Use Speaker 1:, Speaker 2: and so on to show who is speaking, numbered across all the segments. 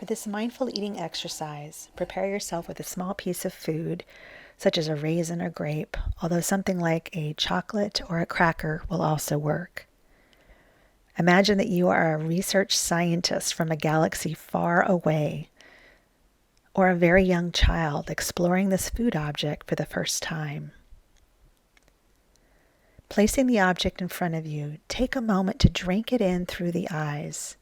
Speaker 1: For this mindful eating exercise, prepare yourself with a small piece of food, such as a raisin or grape, although something like a chocolate or a cracker will also work. Imagine that you are a research scientist from a galaxy far away, or a very young child exploring this food object for the first time. Placing the object in front of you, take a moment to drink it in through the eyes.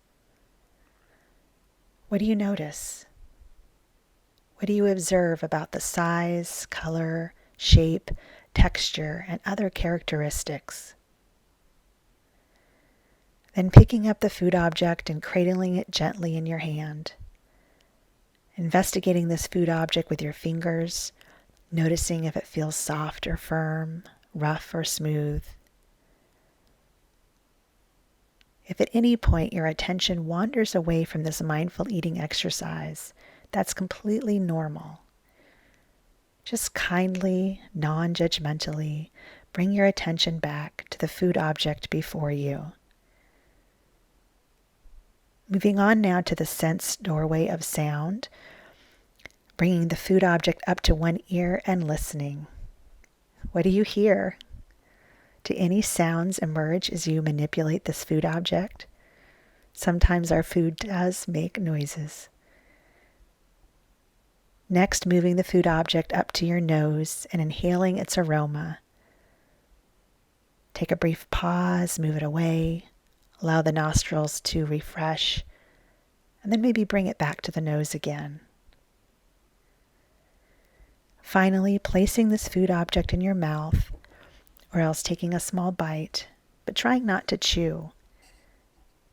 Speaker 1: What do you notice? What do you observe about the size, color, shape, texture, and other characteristics? Then picking up the food object and cradling it gently in your hand. Investigating this food object with your fingers, noticing if it feels soft or firm, rough or smooth. If at any point your attention wanders away from this mindful eating exercise, that's completely normal. Just kindly, non-judgmentally, bring your attention back to the food object before you. Moving on now to the sense doorway of sound, bringing the food object up to one ear and listening. What do you hear? Do any sounds emerge as you manipulate this food object? Sometimes our food does make noises. Next, moving the food object up to your nose and inhaling its aroma. Take a brief pause, move it away, allow the nostrils to refresh, and then maybe bring it back to the nose again. Finally, placing this food object in your mouth, or else taking a small bite, but trying not to chew.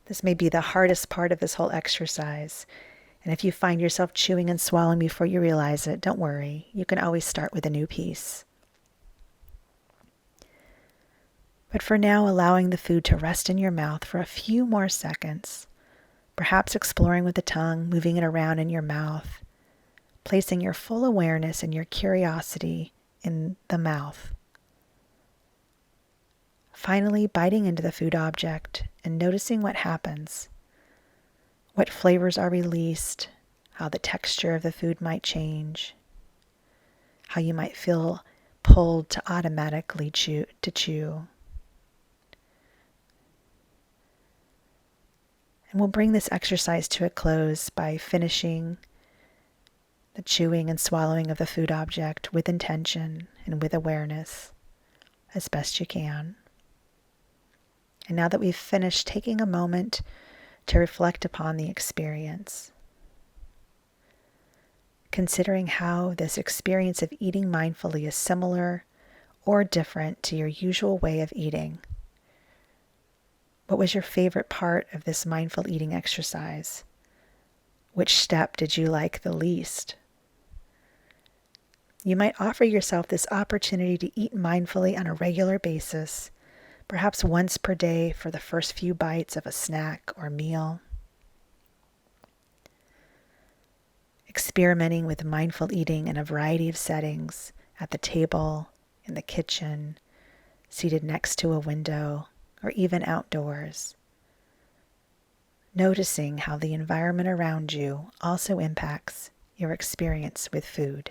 Speaker 1: This may be the hardest part of this whole exercise, and if you find yourself chewing and swallowing before you realize it, don't worry. You can always start with a new piece. But for now, allowing the food to rest in your mouth for a few more seconds, perhaps exploring with the tongue, moving it around in your mouth, placing your full awareness and your curiosity in the mouth. Finally, biting into the food object and noticing what happens, what flavors are released, how the texture of the food might change, how you might feel pulled to automatically chew. And we'll bring this exercise to a close by finishing the chewing and swallowing of the food object with intention and with awareness as best you can. And now that we've finished, taking a moment to reflect upon the experience, considering how this experience of eating mindfully is similar or different to your usual way of eating. What was your favorite part of this mindful eating exercise? Which step did you like the least? You might offer yourself this opportunity to eat mindfully on a regular basis, perhaps once per day for the first few bites of a snack or meal. Experimenting with mindful eating in a variety of settings, at the table, in the kitchen, seated next to a window, or even outdoors. Noticing how the environment around you also impacts your experience with food.